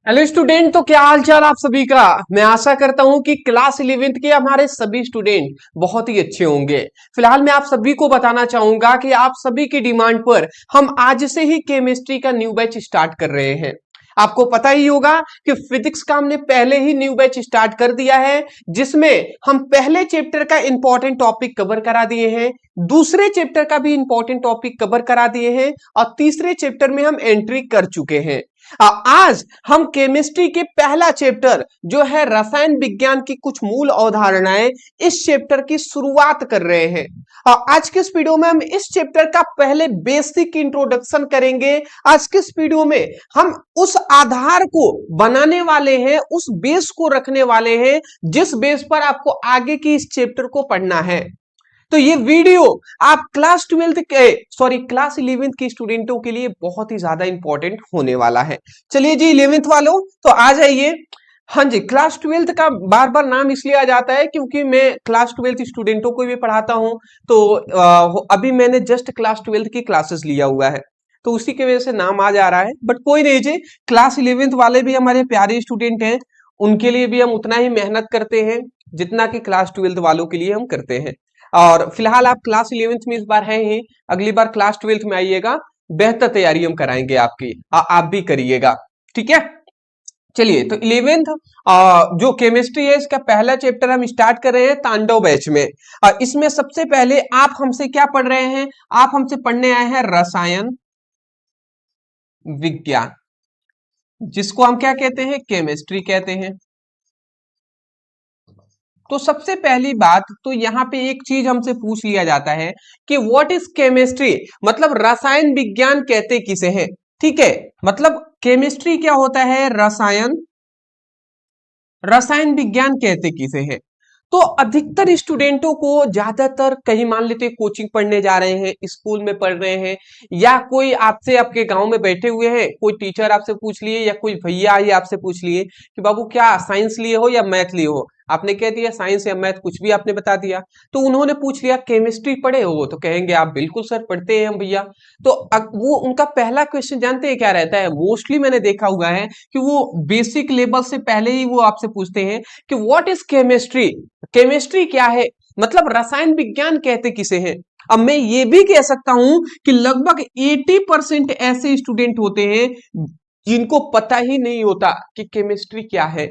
Hello student, तो क्या हाल चाल आप सभी का। मैं आशा करता हूं कि क्लास 11th के हमारे सभी स्टूडेंट बहुत ही अच्छे होंगे। फिलहाल मैं आप सभी को बताना चाहूंगा कि आप सभी की डिमांड पर हम आज से ही केमिस्ट्री का न्यू बैच स्टार्ट कर रहे हैं। आपको पता ही होगा कि फिजिक्स का हमने पहले ही न्यू बैच स्टार्ट कर दिया है, जिसमें हम पहले चैप्टर का इंपॉर्टेंट टॉपिक कवर करा दिए हैं, दूसरे चैप्टर का भी इंपॉर्टेंट टॉपिक कवर करा दिए हैं और तीसरे चैप्टर में हम एंट्री कर चुके हैं। आज हम केमिस्ट्री के पहला चैप्टर जो है रसायन विज्ञान की कुछ मूल अवधारणाएं, इस चैप्टर की शुरुआत कर रहे हैं। आज के इस वीडियो में हम इस चैप्टर का पहले बेसिक इंट्रोडक्शन करेंगे। आज के इस वीडियो में हम उस आधार को बनाने वाले हैं, उस बेस को रखने वाले हैं जिस बेस पर आपको आगे की इस चैप्टर को पढ़ना है। तो ये वीडियो आप क्लास 12 के क्लास 11th के स्टूडेंटों के लिए बहुत ही ज्यादा इंपॉर्टेंट होने वाला है। चलिए जी 11th वालों, तो आ जाइए। हाँ जी, क्लास 12th का बार बार नाम इसलिए आ जाता है क्योंकि मैं क्लास 12th स्टूडेंटों को भी पढ़ाता हूं। तो अभी मैंने जस्ट क्लास 12th की क्लासेस लिया हुआ है, तो उसी की वजह से नाम आ जा रहा है। बट कोई नहीं जी, क्लास 11th वाले भी हमारे प्यारे स्टूडेंट हैं, उनके लिए भी हम उतना ही मेहनत करते हैं जितना कि क्लास 12th वालों के लिए हम करते हैं। और फिलहाल आप क्लास 11th में इस बार हैं ही, अगली बार क्लास 12th में आइएगा, बेहतर तैयारी हम कराएंगे आपकी, आप भी करिएगा, ठीक है। चलिए, तो 11th जो केमिस्ट्री है इसका पहला चैप्टर हम स्टार्ट कर रहे हैं तांडव बैच में। इसमें सबसे पहले आप हमसे क्या पढ़ रहे हैं, आप हमसे पढ़ने आए हैं रसायन विज्ञान, जिसको हम क्या कहते हैं, केमिस्ट्री कहते हैं। तो सबसे पहली बात तो यहाँ पे एक चीज हमसे पूछ लिया जाता है कि व्हाट इज केमिस्ट्री, मतलब रसायन विज्ञान कहते किसे हैं। ठीक है, मतलब केमिस्ट्री क्या होता है, रसायन विज्ञान कहते किसे हैं। तो अधिकतर स्टूडेंटों को ज्यादातर कहीं मान लेते कोचिंग पढ़ने जा रहे हैं, स्कूल में पढ़ रहे हैं, या कोई आपसे आपके गांव में बैठे हुए हैं, कोई टीचर आपसे पूछ लिए या कोई भैया ही आपसे पूछ लिए कि बाबू क्या साइंस लिए हो या मैथ लिए हो। आपने कह दिया साइंस या मैथ, कुछ भी आपने बता दिया। तो उन्होंने पूछ लिया केमिस्ट्री पढ़े हो, तो कहेंगे आप बिल्कुल सर पढ़ते हैं हम भैया। तो वो उनका पहला क्वेश्चन जानते हैं क्या रहता है, मोस्टली मैंने देखा हुआ है कि वो बेसिक लेवल से पहले ही वो आपसे पूछते हैं कि व्हाट इज केमिस्ट्री, केमिस्ट्री क्या है, मतलब रसायन विज्ञान कहते किसे हैं। अब मैं ये भी कह सकता हूं कि लगभग 80% ऐसे स्टूडेंट होते हैं जिनको पता ही नहीं होता कि केमिस्ट्री क्या है।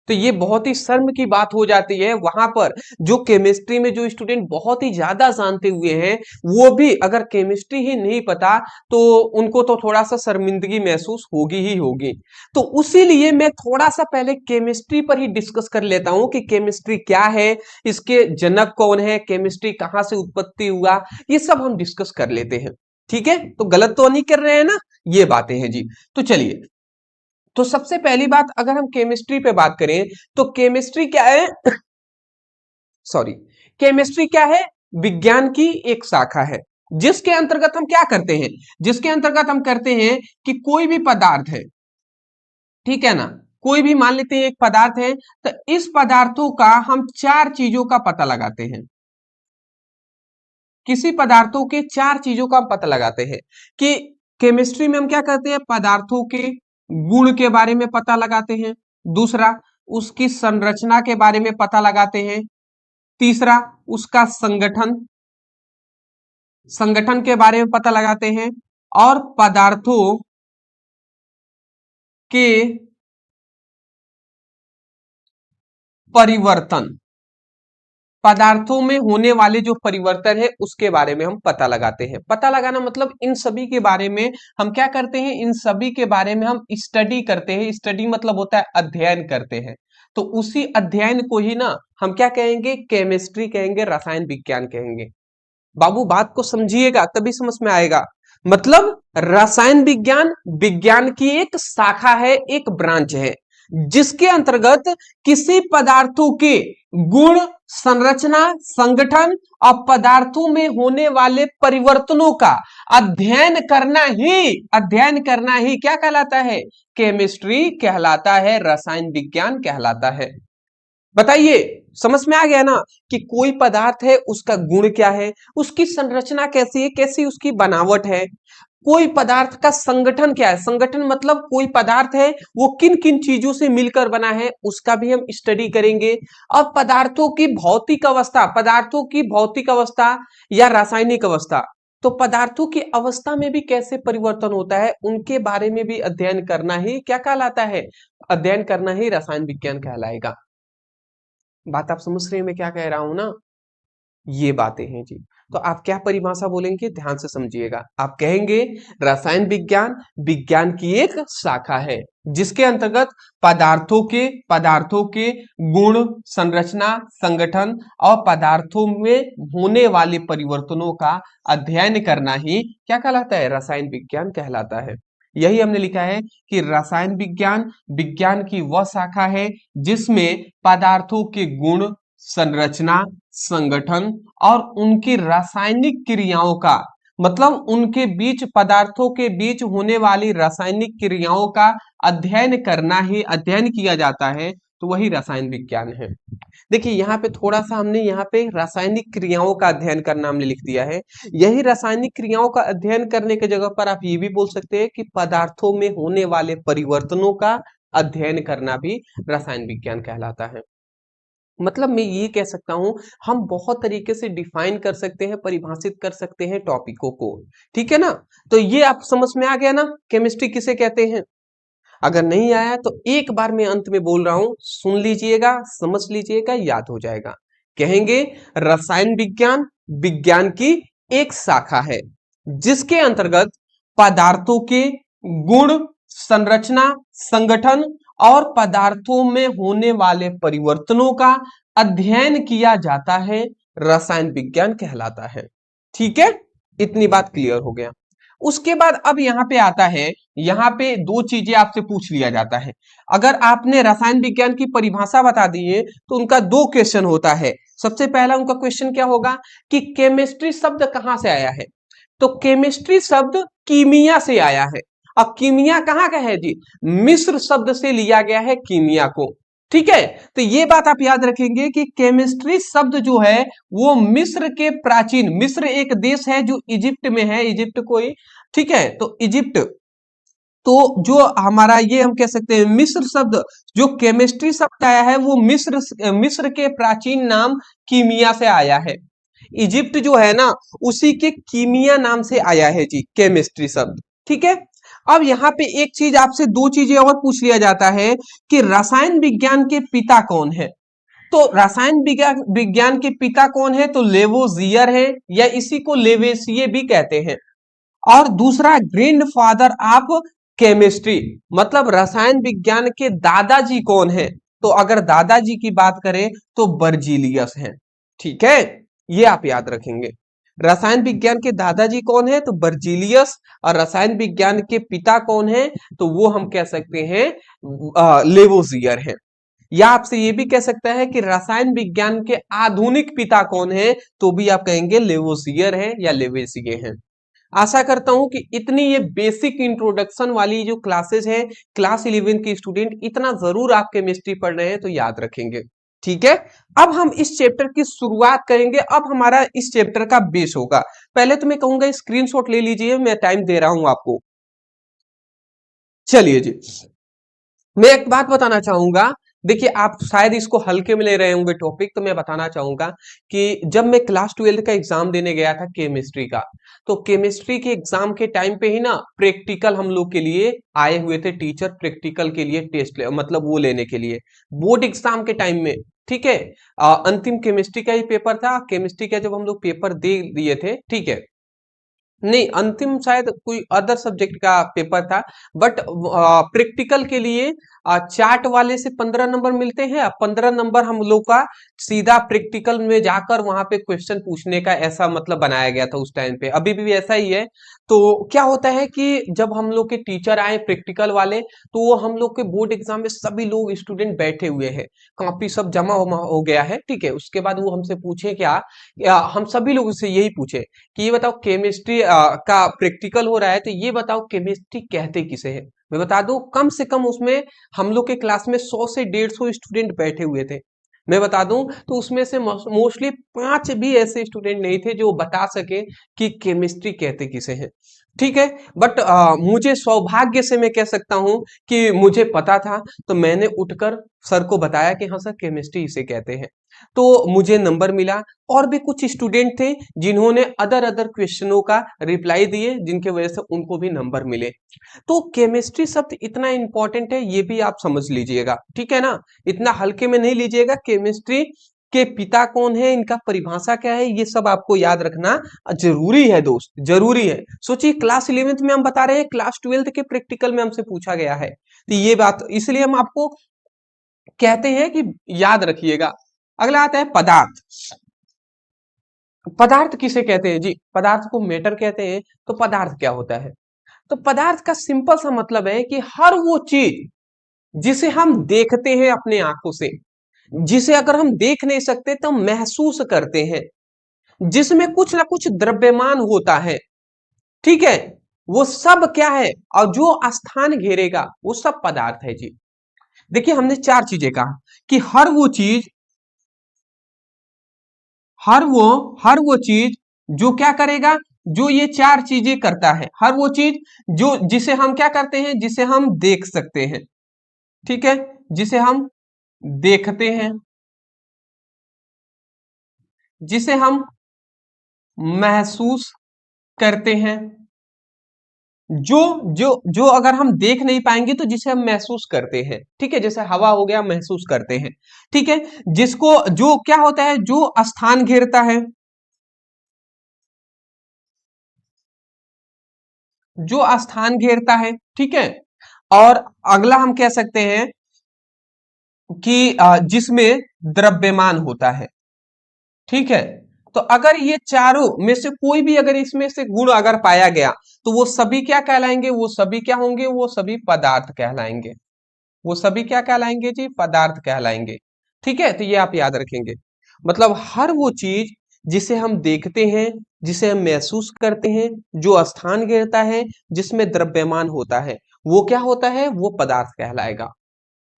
तो ये बहुत ही शर्म की बात हो जाती है वहां पर, जो केमिस्ट्री में जो स्टूडेंट बहुत ही ज्यादा जानते हुए हैं वो भी अगर केमिस्ट्री ही नहीं पता तो उनको तो थोड़ा सा शर्मिंदगी महसूस होगी ही होगी। तो उसीलिए मैं थोड़ा सा पहले केमिस्ट्री पर ही डिस्कस कर लेता हूं कि केमिस्ट्री क्या है, इसके जनक कौन है, केमिस्ट्री कहाँ से उत्पत्ति हुआ, ये सब हम डिस्कस कर लेते हैं। ठीक है, तो गलत तो नहीं कर रहे हैं ना, ये बातें हैं जी। तो चलिए, तो सबसे पहली बात अगर हम केमिस्ट्री पे बात करें तो केमिस्ट्री क्या है, सॉरी, केमिस्ट्री क्या है, विज्ञान की एक शाखा है जिसके अंतर्गत हम क्या करते हैं, जिसके अंतर्गत हम करते हैं कि कोई भी पदार्थ है, ठीक है ना, कोई भी मान लेते हैं एक पदार्थ है, तो इस पदार्थों का हम चार चीजों का पता लगाते हैं। किसी पदार्थों के चार चीजों का हम पता लगाते हैं कि केमिस्ट्री में हम क्या करते हैं, पदार्थों के गुण के बारे में पता लगाते हैं, दूसरा उसकी संरचना के बारे में पता लगाते हैं, तीसरा उसका संगठन, संगठन के बारे में पता लगाते हैं, और पदार्थों के परिवर्तन, पदार्थों में होने वाले जो परिवर्तन है उसके बारे में हम पता लगाते हैं। पता लगाना मतलब इन सभी के बारे में हम क्या करते हैं, इन सभी के बारे में हम स्टडी करते हैं। स्टडी मतलब होता है अध्ययन करते हैं। तो उसी अध्ययन को ही ना हम क्या कहेंगे, केमिस्ट्री कहेंगे, रसायन विज्ञान कहेंगे। बाबू बात को समझिएगा तभी समझ में आएगा। मतलब रसायन विज्ञान विज्ञान की एक शाखा है, एक ब्रांच है जिसके अंतर्गत किसी पदार्थों के गुण, संरचना, संगठन और पदार्थों में होने वाले परिवर्तनों का अध्ययन करना ही क्या कहलाता है, केमिस्ट्री कहलाता है, रसायन विज्ञान कहलाता है। बताइए, समझ में आ गया ना कि कोई पदार्थ है उसका गुण क्या है, उसकी संरचना कैसी है, कैसी उसकी बनावट है, कोई पदार्थ का संगठन क्या है, संगठन मतलब कोई पदार्थ है वो किन किन चीजों से मिलकर बना है उसका भी हम स्टडी करेंगे। अब पदार्थों की भौतिक अवस्था, पदार्थों की भौतिक अवस्था या रासायनिक अवस्था, तो पदार्थों की अवस्था में भी कैसे परिवर्तन होता है उनके बारे में भी अध्ययन करना ही क्या कहलाता है, अध्ययन करना ही रसायन विज्ञान कहलाएगा। बात आप समझ रहे हैं मैं क्या कह रहा हूं ना, ये बातें हैं जी। तो आप क्या परिभाषा बोलेंगे, ध्यान से समझिएगा। आप कहेंगे रसायन विज्ञान विज्ञान की एक शाखा है जिसके अंतर्गत पदार्थों के गुण, संरचना, संगठन और पदार्थों में होने वाले परिवर्तनों का अध्ययन करना ही क्या कहलाता है, रसायन विज्ञान कहलाता है। यही हमने लिखा है कि रसायन विज्ञान विज्ञान की वह शाखा है जिसमें पदार्थों के गुण, संरचना, संगठन और उनकी रासायनिक क्रियाओं का, मतलब उनके बीच, पदार्थों के बीच होने वाली रासायनिक क्रियाओं का अध्ययन किया जाता है, तो वही रसायन विज्ञान है। देखिए यहाँ पे थोड़ा सा हमने यहाँ पे रासायनिक क्रियाओं का अध्ययन करना हमने लिख दिया है। यही रासायनिक क्रियाओं का अध्ययन करने की जगह पर आप ये भी बोल सकते हैं कि पदार्थों में होने वाले परिवर्तनों का अध्ययन करना भी रसायन विज्ञान कहलाता है। मतलब मैं ये कह सकता हूं हम बहुत तरीके से डिफाइन कर सकते हैं, परिभाषित कर सकते हैं टॉपिकों को, ठीक है ना। तो ये आप समझ में आ गया ना केमिस्ट्री किसे कहते हैं। अगर नहीं आया तो एक बार मैं अंत में बोल रहा हूं, सुन लीजिएगा, समझ लीजिएगा, याद हो जाएगा। कहेंगे रसायन विज्ञान विज्ञान की एक शाखा है जिसके अंतर्गत पदार्थों के गुण, संरचना, संगठन और पदार्थों में होने वाले परिवर्तनों का अध्ययन किया जाता है, रसायन विज्ञान कहलाता है। ठीक है, इतनी बात क्लियर हो गया। उसके बाद अब यहाँ पे आता है, यहाँ पे दो चीजें आपसे पूछ लिया जाता है। अगर आपने रसायन विज्ञान की परिभाषा बता दी है तो उनका दो क्वेश्चन होता है। सबसे पहला उनका क्वेश्चन क्या होगा कि केमिस्ट्री शब्द कहां से आया है, तो केमिस्ट्री शब्द कीमिया से आया है। अब कीमिया कहाँ का है जी, मिस्र शब्द से लिया गया है कीमिया को। ठीक है, तो ये बात आप याद रखेंगे कि केमिस्ट्री शब्द जो है वो मिस्र के प्राचीन, मिस्र एक देश है जो इजिप्ट में है, इजिप्ट कोई, ठीक है, तो इजिप्ट, तो जो हमारा ये हम कह सकते हैं मिस्र शब्द, जो केमिस्ट्री शब्द आया है वो मिस्र के प्राचीन नाम कीमिया से आया है। इजिप्ट जो है ना उसी के कीमिया नाम से आया है जी केमिस्ट्री शब्द। ठीक है, अब यहाँ पे एक चीज आपसे, दो चीजें और पूछ लिया जाता है कि रसायन विज्ञान के पिता कौन है। तो रसायन विज्ञान के पिता कौन है, तो लेवोजियर है या इसी को लेवेसिये भी कहते हैं। और दूसरा ग्रैंड फादर ऑफ केमिस्ट्री, मतलब रसायन विज्ञान के दादाजी कौन है, तो अगर दादाजी की बात करें तो बर्जीलियस है। ठीक है, ये आप याद रखेंगे। रसायन विज्ञान के दादाजी कौन है, तो बर्जीलियस, और रसायन विज्ञान के पिता कौन है, तो वो हम कह सकते हैं लेवोजियर है। या आपसे ये भी कह सकता है कि रसायन विज्ञान के आधुनिक पिता कौन है, तो भी आप कहेंगे लेवोजियर है या लेवेसिये है। आशा करता हूं कि इतनी ये बेसिक इंट्रोडक्शन वाली जो क्लासेस है, क्लास 11 के स्टूडेंट इतना जरूर आप केमिस्ट्री पढ़ रहे हैं तो याद रखेंगे। ठीक है, अब हम इस चैप्टर की शुरुआत करेंगे। अब हमारा इस चैप्टर का बेस होगा, पहले तो मैं कहूंगा स्क्रीनशॉट ले लीजिए, मैं टाइम दे रहा हूं आपको। चलिए जी, मैं एक बात बताना चाहूंगा, देखिए आप शायद इसको हल्के में ले रहे होंगे टॉपिक, तो मैं बताना चाहूंगा कि जब मैं क्लास 12 का एग्जाम देने गया था केमिस्ट्री का, तो केमिस्ट्री के एग्जाम के टाइम पे ही ना प्रैक्टिकल हम लोग के लिए आए हुए थे टीचर, प्रैक्टिकल के लिए टेस्ट मतलब वो लेने के लिए बोर्ड एग्जाम के टाइम में। ठीक है, अंतिम केमिस्ट्री का ही पेपर था, केमिस्ट्री का जब हम लोग पेपर दे दिए थे, ठीक है, नहीं अंतिम शायद कोई अदर सब्जेक्ट का पेपर था, बट प्रैक्टिकल के लिए चार्ट वाले से 15 नंबर मिलते हैं, 15 नंबर हम लोग का सीधा प्रैक्टिकल में जाकर वहां पे क्वेश्चन पूछने का ऐसा मतलब बनाया गया था उस टाइम पे, अभी भी ऐसा ही है। तो क्या होता है कि जब हम लोग के टीचर आए प्रैक्टिकल वाले, तो वो हम लोग के बोर्ड एग्जाम में सभी लोग स्टूडेंट बैठे हुए हैं, कॉपी सब जमा हो गया है। ठीक है, उसके बाद वो हमसे पूछे क्या, हम सभी लोगों से यही पूछे कि ये बताओ केमिस्ट्री का प्रैक्टिकल हो रहा है, तो ये बताओ केमिस्ट्री कहते किसे है। मैं बता दूं कम से कम उसमें हम लोग के क्लास में 100 से 150 स्टूडेंट बैठे हुए थे। मैं बता दूं तो उसमें से मोस्टली 5 भी ऐसे स्टूडेंट नहीं थे जो बता सके कि केमिस्ट्री कहते किसे है। ठीक है। बट मुझे सौभाग्य से मैं कह सकता हूं कि मुझे पता था, तो मैंने उठकर सर को बताया कि हाँ सर, केमिस्ट्री इसे कहते हैं, तो मुझे नंबर मिला। और भी कुछ स्टूडेंट थे जिन्होंने अदर अदर क्वेश्चनों का रिप्लाई दिए, जिनके वजह से उनको भी नंबर मिले। तो केमिस्ट्री शब्द इतना इंपॉर्टेंट है, ये भी आप समझ लीजिएगा, ठीक है ना। इतना हल्के में नहीं लीजिएगा। केमिस्ट्री के पिता कौन है, इनका परिभाषा क्या है, ये सब आपको याद रखना जरूरी है दोस्त, जरूरी है। सोचिए, क्लास 11th में हम बता रहे हैं, क्लास 12th के प्रैक्टिकल में हमसे पूछा गया है, तो ये बात इसलिए हम आपको कहते हैं कि याद रखिएगा। अगला आता है पदार्थ। पदार्थ किसे कहते हैं जी? पदार्थ को मैटर कहते हैं। तो पदार्थ क्या होता है? तो पदार्थ का सिंपल सा मतलब है कि हर वो चीज जिसे हम देखते हैं अपने आंखों से, जिसे अगर हम देख नहीं सकते तो महसूस करते हैं, जिसमें कुछ ना कुछ द्रव्यमान होता है, ठीक है, वो सब क्या है, और जो स्थान घेरेगा वो सब पदार्थ है जी। देखिए, हमने चार चीजें कहा कि हर वो चीज जो क्या करेगा, जो ये चार चीजें करता है, हर वो चीज जो जिसे हम क्या करते हैं, जिसे हम देख सकते हैं, ठीक है, जिसे हम देखते हैं, जिसे हम महसूस करते हैं, जो जो जो अगर हम देख नहीं पाएंगे तो जिसे हम महसूस करते हैं, ठीक है, जैसे हवा हो गया, महसूस करते हैं, ठीक है, जिसको जो क्या होता है, जो स्थान घेरता है, जो स्थान घेरता है, ठीक है। और अगला हम कह सकते हैं कि जिसमें द्रव्यमान होता है, ठीक है। तो अगर ये चारों में से कोई भी अगर इसमें से गुण अगर पाया गया, तो वो सभी क्या कहलाएंगे, वो सभी क्या होंगे, वो सभी पदार्थ कहलाएंगे। वो सभी क्या कहलाएंगे जी? पदार्थ कहलाएंगे, ठीक है। तो ये आप याद रखेंगे। मतलब हर वो चीज जिसे हम देखते हैं, जिसे हम महसूस करते हैं, जो स्थान घेरता है, जिसमें द्रव्यमान होता है, वो क्या होता है, वो पदार्थ कहलाएगा।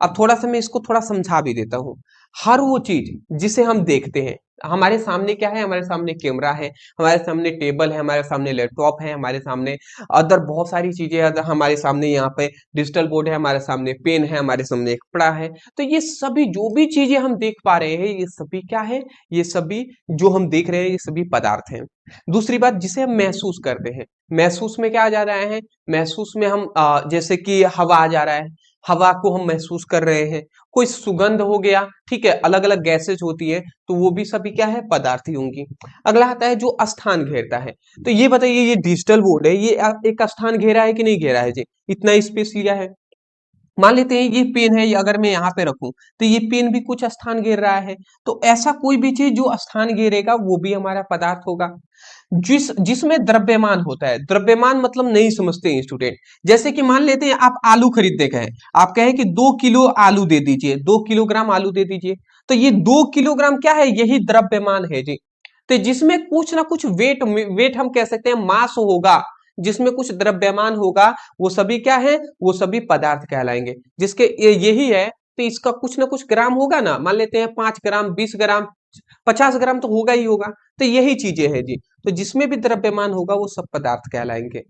अब थोड़ा सा मैं इसको थोड़ा समझा भी देता हूँ। हर वो चीज जिसे हम देखते हैं, हमारे सामने क्या है, हमारे सामने कैमरा है, हमारे सामने टेबल है, हमारे सामने लैपटॉप है, हमारे सामने अदर बहुत सारी चीजें हैं, हमारे सामने यहाँ पे डिजिटल बोर्ड है, हमारे सामने पेन है, हमारे सामने एक कपड़ा है। तो ये सभी जो भी चीजें हम देख पा रहे हैं, ये सभी क्या है, ये सभी जो हम देख रहे हैं, ये सभी पदार्थ हैं। दूसरी बात, जिसे हम महसूस करते हैं, महसूस में क्या आ जा रहा है, महसूस में हम जैसे कि हवा आ जा रहा है, हवा को हम महसूस कर रहे हैं। कोई सुगंध हो गया, ठीक है, अलग अलग गैसेज होती है, तो वो भी सभी क्या है, पदार्थ ही होंगी। अगला आता है जो स्थान घेरता है। तो ये बताइए, ये डिजिटल बोर्ड है, ये एक स्थान घेरा है कि नहीं घेरा है जी? इतना स्पेस लिया है। मान लेते हैं ये पेन है, ये अगर मैं यहाँ पे रखूं, तो ये पेन भी कुछ स्थान घेर रहा है। तो ऐसा कोई भी चीज जो स्थान घेरेगा वो भी हमारा पदार्थ होगा। जिसमें द्रव्यमान होता है, द्रव्यमान मतलब नहीं समझते हैं स्टूडेंट। जैसे कि मान लेते हैं आप आलू खरीदने गए, आप कहे कि 2 किलो आलू दे दीजिए, 2 किलोग्राम आलू दे दीजिए, तो ये 2 किलोग्राम क्या है, यही द्रव्यमान है जी। तो जिसमें कुछ ना कुछ वेट वेट हम कह सकते हैं, मास होगा, जिसमें कुछ द्रव्यमान होगा, वो सभी क्या है, वो सभी पदार्थ कहलाएंगे। जिसके यही है, तो इसका कुछ ना कुछ ग्राम होगा ना, मान लेते हैं 5 ग्राम, 20 ग्राम, 50 ग्राम तो होगा ही होगा। तो यही चीजें हैं जी। तो जिसमें भी द्रव्यमान होगा वो सब पदार्थ कहलाएंगे।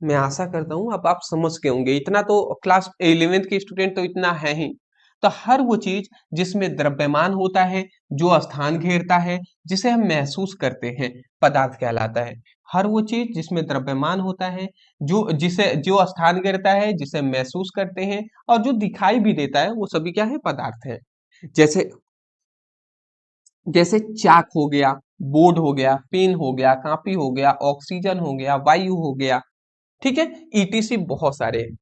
मैं आशा करता हूं अब आप समझ के होंगे, इतना तो क्लास 11th के स्टूडेंट तो इतना है ही। तो हर वो चीज जिसमें द्रव्यमान होता है, जो स्थान घेरता है, जिसे हम महसूस करते हैं, पदार्थ कहलाता है। हर वो चीज जिसमें द्रव्यमान होता है, जो स्थान घेरता है, जिसे हम महसूस करते हैं, और जो दिखाई भी देता है, वो सभी क्या है, पदार्थ है। जैसे जैसे चाक हो गया, बोर्ड हो गया, पेन हो गया, कॉपी हो गया, ऑक्सीजन हो गया, वायु हो गया, ठीक है, ईटीसी बहुत सारे हैं,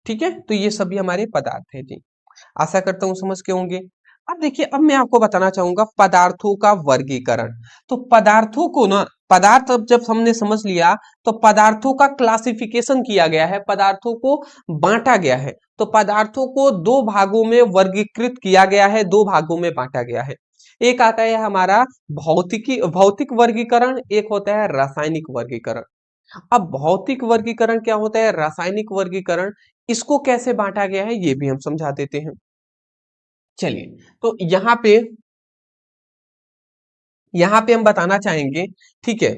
ठीक है। तो ये सभी हमारे पदार्थ है जी। आशा करता हूँ समझ के होंगे। अब देखिए, अब मैं आपको बताना चाहूंगा पदार्थों का वर्गीकरण। तो पदार्थों को ना, पदार्थ अब जब हमने समझ लिया, तो पदार्थों का क्लासिफिकेशन किया गया है, पदार्थों को बांटा गया है। तो पदार्थों को दो भागों में वर्गीकृत किया गया है, दो भागों में बांटा गया है। एक आता है हमारा भौतिक वर्गीकरण, एक होता है रासायनिक वर्गीकरण। अब भौतिक वर्गीकरण क्या होता है, रासायनिक वर्गीकरण, इसको कैसे बांटा गया है, ये भी हम समझा देते हैं। चलिए, तो यहाँ पे हम बताना चाहेंगे, ठीक है,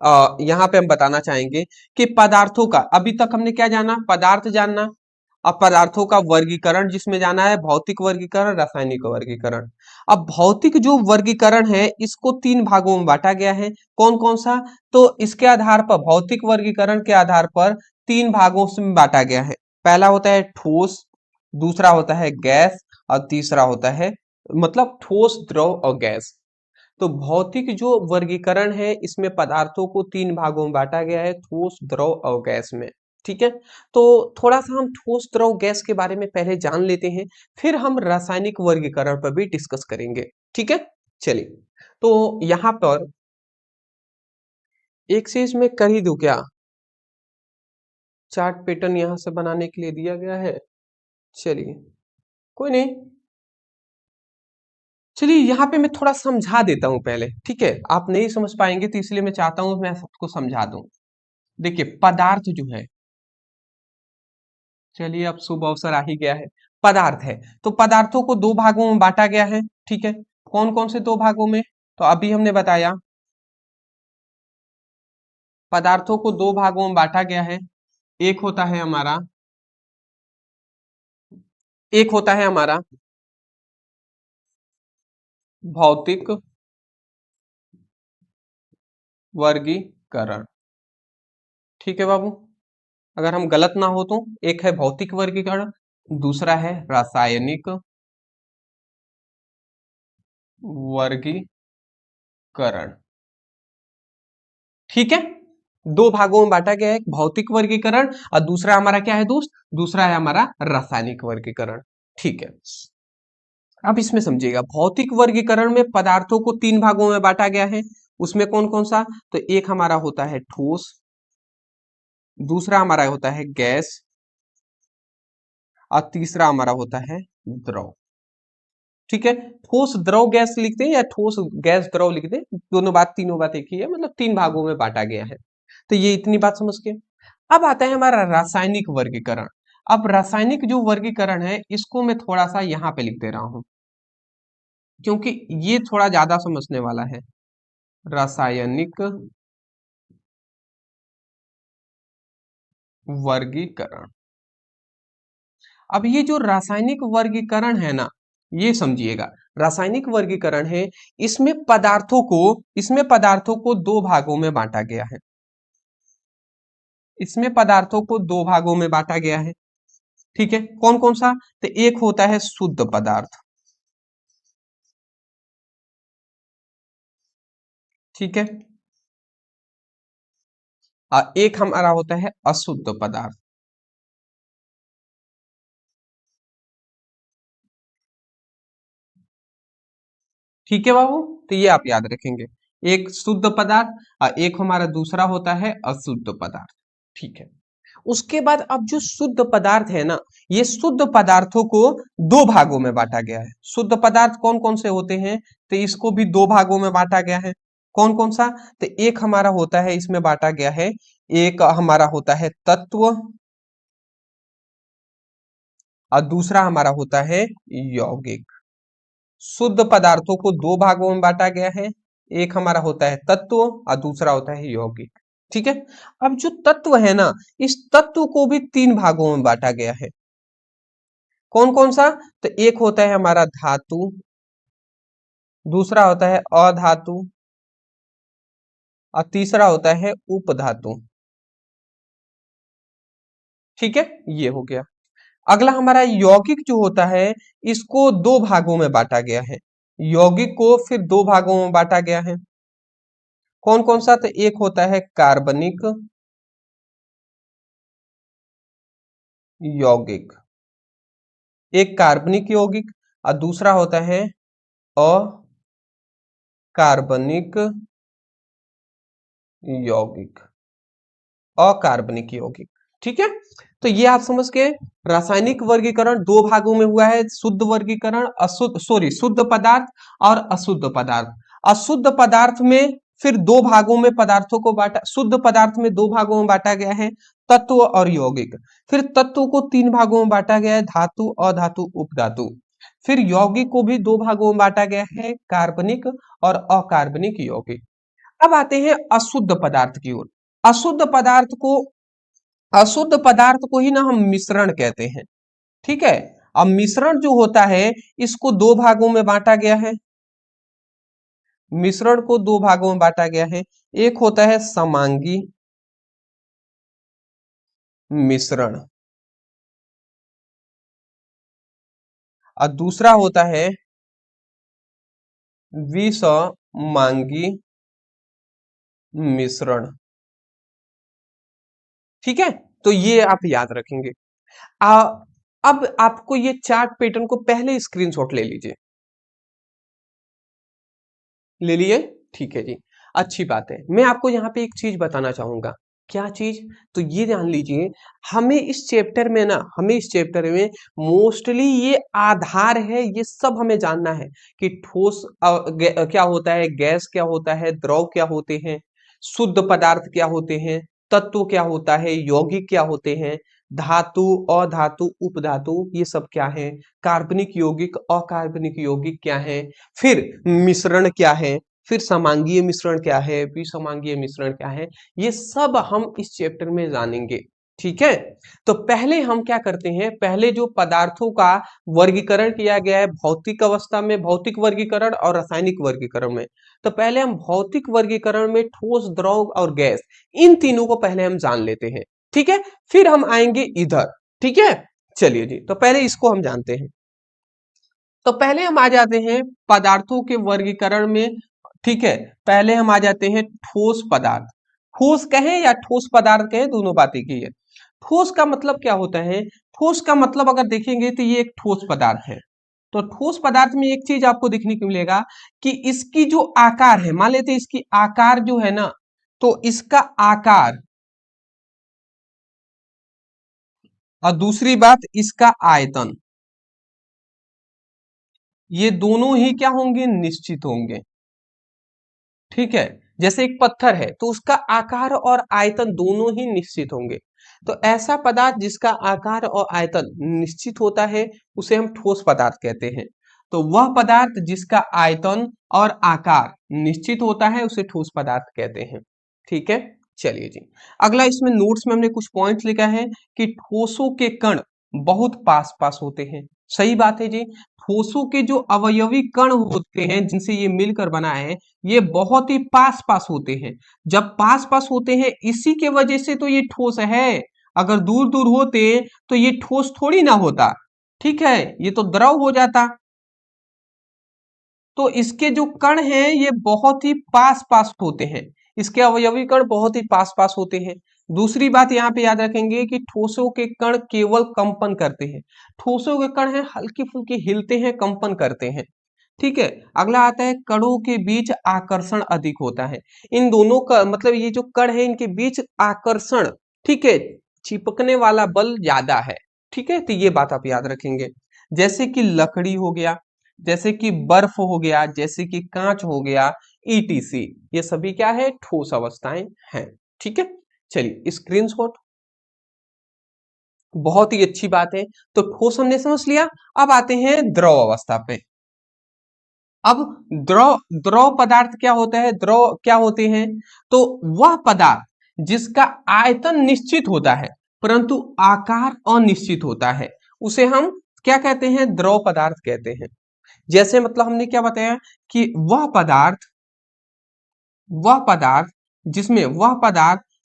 यहाँ पे हम बताना चाहेंगे कि पदार्थों का, अभी तक हमने क्या जाना, पदार्थ जानना। अब पदार्थों का वर्गीकरण जिसमें जाना है, भौतिक वर्गीकरण, रासायनिक वर्गीकरण। अब भौतिक जो वर्गीकरण है इसको तीन भागों में बांटा गया है। कौन कौन सा? तो इसके आधार पर, भौतिक वर्गीकरण के आधार पर तीन भागों में बांटा गया है। पहला होता है ठोस, दूसरा होता है गैस, और तीसरा होता है, मतलब ठोस, द्रव और गैस। तो भौतिक जो वर्गीकरण है इसमें पदार्थों को तीन भागों में बांटा गया है, ठोस, द्रव और गैस में। ठीक है, तो थोड़ा सा हम ठोस, द्रव, गैस के बारे में पहले जान लेते हैं, फिर हम रासायनिक वर्गीकरण पर भी डिस्कस करेंगे। ठीक है, चलिए। तो यहाँ पर एक से इसमें कर ही दूं क्या? चार्ट पैटर्न यहां से बनाने के लिए दिया गया है। चलिए, कोई नहीं। चलिए यहाँ पे मैं थोड़ा समझा देता हूँ पहले, ठीक है? आप नहीं समझ पाएंगे तो इसलिए मैं चाहता हूँ मैं सबको समझा दूं। देखिए, पदार्थ जो है, चलिए अब शुभ अवसर आ ही गया है। पदार्थ है, तो पदार्थों को दो भागों में बांटा गया है। ठीक है, कौन कौन से दो भागों में? तो अभी हमने बताया, पदार्थों को दो भागों में बांटा गया है। एक होता है हमारा, एक होता है हमारा भौतिक वर्गीकरण। ठीक है बाबू, अगर हम गलत ना हो तो, एक है भौतिक वर्गीकरण, दूसरा है रासायनिक वर्गीकरण। ठीक है, दो भागों में बांटा गया है, एक भौतिक वर्गीकरण और दूसरा हमारा क्या है दोस्त? दूसरा है हमारा रासायनिक वर्गीकरण। ठीक है, अब इसमें समझिएगा, भौतिक वर्गीकरण में पदार्थों को तीन भागों में बांटा गया है। उसमें कौन कौन सा? तो एक हमारा होता है ठोस, दूसरा हमारा होता है गैस, और तीसरा हमारा होता है द्रव। ठीक है, ठोस, द्रव, गैस लिखते हैं या ठोस, गैस, द्रव लिखते हैं, दोनों बात, तीनों बात एक ही है, मतलब तीन भागों में बांटा गया है। तो ये इतनी बात समझ के, अब आता है हमारा रासायनिक वर्गीकरण। अब रासायनिक जो वर्गीकरण है इसको मैं थोड़ा सा यहाँ पे लिख दे रहा हूं, क्योंकि ये थोड़ा ज्यादा समझने वाला है। रासायनिक वर्गीकरण। अब ये जो रासायनिक वर्गीकरण है ना, ये समझिएगा, रासायनिक वर्गीकरण है, इसमें पदार्थों को, इसमें पदार्थों को दो भागों में बांटा गया है। इसमें पदार्थों को दो भागों में बांटा गया है। ठीक है, कौन कौन सा? तो एक होता है शुद्ध पदार्थ, ठीक है, और एक हमारा होता है अशुद्ध पदार्थ। ठीक है बाबू, तो ये आप याद रखेंगे, एक शुद्ध पदार्थ और एक हमारा दूसरा होता है अशुद्ध पदार्थ। ठीक है, उसके बाद अब जो शुद्ध पदार्थ है ना, ये शुद्ध पदार्थों को दो भागों में बांटा गया है। शुद्ध पदार्थ कौन कौन से होते हैं? तो इसको भी दो भागों में बांटा गया है। कौन कौन सा? तो एक हमारा होता है, इसमें बांटा गया है, एक हमारा होता है तत्व, और दूसरा हमारा होता है यौगिक। शुद्ध पदार्थों को दो भागों में बांटा गया है, एक हमारा होता है तत्व और दूसरा होता है यौगिक। ठीक है, अब जो तत्व है ना, इस तत्व को भी तीन भागों में बांटा गया है। कौन कौन सा? तो एक होता है हमारा धातु, दूसरा होता है अधातु, और तीसरा होता है उपधातु। ठीक है, ये हो गया। अगला हमारा यौगिक जो होता है, इसको दो भागों में बांटा गया है। यौगिक को फिर दो भागों में बांटा गया है। कौन कौन सा? तो एक होता है कार्बनिक यौगिक, एक कार्बनिक यौगिक, और दूसरा होता है अकार्बनिक यौगिक। अकार्बनिक यौगिक, ठीक है, तो ये आप समझ के, रासायनिक वर्गीकरण दो भागों में हुआ है, शुद्ध वर्गीकरण, अशुद्ध, सॉरी, शुद्ध पदार्थ और अशुद्ध पदार्थ। अशुद्ध पदार्थ में फिर दो भागों में पदार्थों को बांटा, शुद्ध पदार्थ में दो भागों में बांटा गया है, तत्व और यौगिक। फिर तत्व को तीन भागों में बांटा गया है, धातु, अधातु, उपधातु। फिर यौगिक को भी दो भागों में बांटा गया है, कार्बनिक और अकार्बनिक यौगिक। अब आते हैं अशुद्ध पदार्थ की ओर। अशुद्ध पदार्थ को अशुद्ध पदार्थ को ही ना हम मिश्रण कहते हैं। ठीक है, अब मिश्रण जो होता है इसको दो भागों में बांटा गया है। मिश्रण को दो भागों में बांटा गया है। एक होता है समांगी मिश्रण और दूसरा होता है विषमांगी मिश्रण। ठीक है, तो ये आप याद रखेंगे। आ, अब आपको ये चार्ट पैटर्न को पहले स्क्रीनशॉट ले लीजिए। ले लिए? ठीक है जी, अच्छी बात है। मैं आपको यहाँ पे एक चीज बताना चाहूंगा। क्या चीज? तो ये जान लीजिए, हमें इस चैप्टर में मोस्टली ये आधार है, ये सब हमें जानना है कि ठोस क्या होता है, गैस क्या होता है, द्रव क्या होते हैं, शुद्ध पदार्थ क्या होते हैं, तत्व क्या होता है, यौगिक क्या होते हैं, धातु, अधातु, उपधातु, ये सब क्या है, कार्बनिक यौगिक, अकार्बनिक यौगिक क्या है, फिर मिश्रण क्या है, फिर समांगीय मिश्रण क्या है, विसमांगीय मिश्रण क्या है, ये सब हम इस चैप्टर में जानेंगे। ठीक है, तो पहले हम क्या करते हैं, पहले जो पदार्थों का वर्गीकरण किया गया है भौतिक अवस्था में, भौतिक वर्गीकरण और रासायनिक वर्गीकरण में, तो पहले हम भौतिक वर्गीकरण में ठोस, द्रव और गैस, इन तीनों को पहले हम जान लेते हैं। ठीक है, फिर हम आएंगे इधर। ठीक है, चलिए जी, तो पहले इसको हम जानते हैं। तो पहले हम आ जाते हैं पदार्थों के वर्गीकरण में। ठीक है, पहले हम आ जाते हैं ठोस पदार्थ। ठोस कहें या ठोस पदार्थ कहें, दोनों बात एक ही है। ठोस का मतलब क्या होता है? ठोस का मतलब अगर देखेंगे तो ये एक ठोस पदार्थ है। तो ठोस पदार्थ में एक चीज आपको देखने को मिलेगा कि इसकी जो आकार है, मान लेते हैं इसकी आकार जो है ना, तो इसका आकार, और दूसरी बात इसका आयतन, ये दोनों ही क्या होंगे? निश्चित होंगे। ठीक है, जैसे एक पत्थर है तो उसका आकार और आयतन दोनों ही निश्चित होंगे। तो ऐसा पदार्थ जिसका आकार और आयतन निश्चित होता है उसे हम ठोस पदार्थ कहते हैं। तो वह पदार्थ जिसका आयतन और आकार निश्चित होता है उसे ठोस पदार्थ कहते हैं। ठीक है, चलिए जी, अगला इसमें नोट्स में हमने कुछ पॉइंट्स लिखा है कि ठोसों के कण बहुत पास पास होते हैं। सही बात है जी, ठोसों के जो अवयवी कण होते हैं जिनसे ये मिलकर बना है, ये बहुत ही पास पास होते हैं। जब पास पास होते हैं इसी के वजह से तो ये ठोस है। अगर दूर दूर होते तो ये ठोस थोड़ी ना होता। ठीक है, ये तो द्रव हो जाता। तो इसके जो कण हैं ये बहुत ही पास पास होते हैं, इसके अवयवी कण बहुत ही पास पास होते हैं। दूसरी बात यहाँ पे याद रखेंगे कि ठोसों के कण केवल कंपन करते हैं। ठोसों के कण हैं हल्की फुल्की हिलते हैं, कंपन करते हैं। ठीक है, अगला आता है कणों के बीच आकर्षण अधिक होता है। इन दोनों का मतलब ये जो कण है इनके बीच आकर्षण, ठीक है, चिपकने वाला बल ज्यादा है। ठीक है, तो ये बात आप याद रखेंगे। जैसे कि लकड़ी हो गया, जैसे कि बर्फ हो गया, जैसे कि कांच हो गया, ईटीसी, ये सभी क्या है? ठोस अवस्थाएं हैं। ठीक है, चलिए स्क्रीनशॉट, बहुत ही अच्छी बात है। तो ठोस हमने समझ लिया। अब आते हैं द्रव अवस्था पे। अब द्रव द्रव पदार्थ क्या होता है, द्रव क्या होते हैं? तो वह पदार्थ जिसका आयतन निश्चित होता है परंतु आकार अनिश्चित होता है उसे हम क्या कहते हैं? द्रव पदार्थ कहते हैं। जैसे मतलब हमने क्या बताया कि वह पदार्थ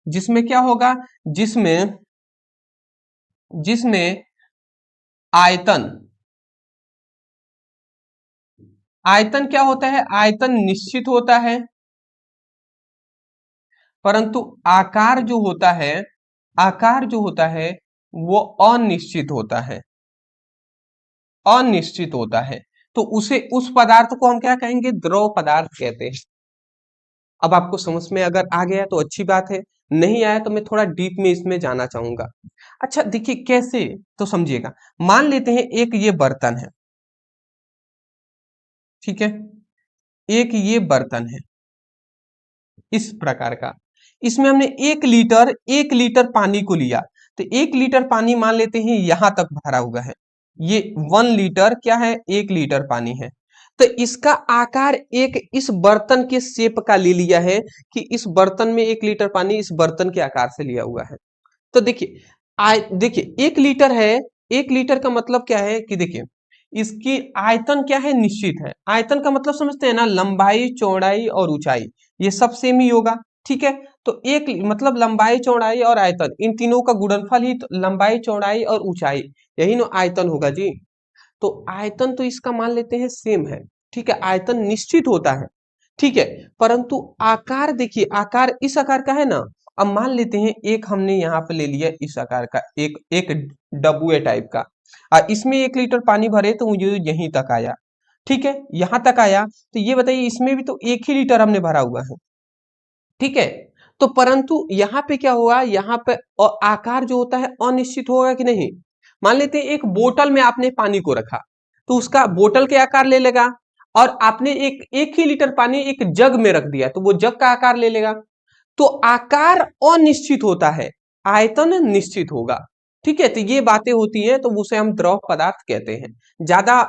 जिसमें क्या होगा, जिसमें जिसमें आयतन आयतन क्या होता है? आयतन निश्चित होता है परंतु आकार जो होता है वो अनिश्चित होता है। तो उस पदार्थ को हम क्या कहेंगे? द्रव पदार्थ कहते हैं। अब आपको समझ में अगर आ गया तो अच्छी बात है, नहीं आया तो मैं थोड़ा डीप में इसमें जाना चाहूंगा। अच्छा देखिए कैसे, तो समझिएगा। मान लेते हैं एक ये बर्तन है, ठीक है, एक ये बर्तन है इस प्रकार का। इसमें हमने 1 लीटर पानी को लिया। तो 1 लीटर पानी मान लेते हैं यहां तक भरा हुआ है। ये 1 लीटर क्या है? 1 लीटर पानी है। तो इसका आकार एक इस बर्तन के शेप का ले लिया है कि इस बर्तन में 1 लीटर पानी इस बर्तन के आकार से लिया हुआ है। तो देखिए देखिए 1 लीटर है। 1 लीटर का मतलब क्या है कि देखिए इसकी आयतन क्या है, निश्चित है। आयतन का मतलब समझते हैं ना, लंबाई चौड़ाई और ऊंचाई ये सब सेम ही होगा। ठीक है, तो एक मतलब लंबाई चौड़ाई और आयतन इन तीनों का गुणनफल ही तो लंबाई चौड़ाई और ऊंचाई, यही ना आयतन होगा जी। तो आयतन तो इसका मान लेते हैं सेम है। ठीक है, आयतन निश्चित होता है। ठीक है, परंतु आकार देखिए, आकार इस आकार का है ना। अब मान लेते हैं एक हमने यहाँ पे ले लिया इस आकार का एक एक डबुए टाइप का, इसमें 1 लीटर पानी भरे तो मुझे यहीं तक आया। ठीक है, यहां तक आया, तो ये बताइए इसमें भी तो 1 ही लीटर हमने भरा हुआ है। ठीक है, तो परंतु यहाँ पे क्या हुआ, यहाँ पे आकार जो होता है अनिश्चित होगा कि नहीं। मान लेते हैं एक बोतल में आपने पानी को रखा, तो उसका बोतल के आकार ले लेगा। और आपने एक 1 ही लीटर पानी एक जग में रख दिया, तो वो जग का आकार ले लेगा। तो आकार अनिश्चित होता है, आयतन निश्चित होगा। ठीक है, तो ये बातें होती हैं, तो उसे हम द्रव पदार्थ कहते हैं। ज्यादा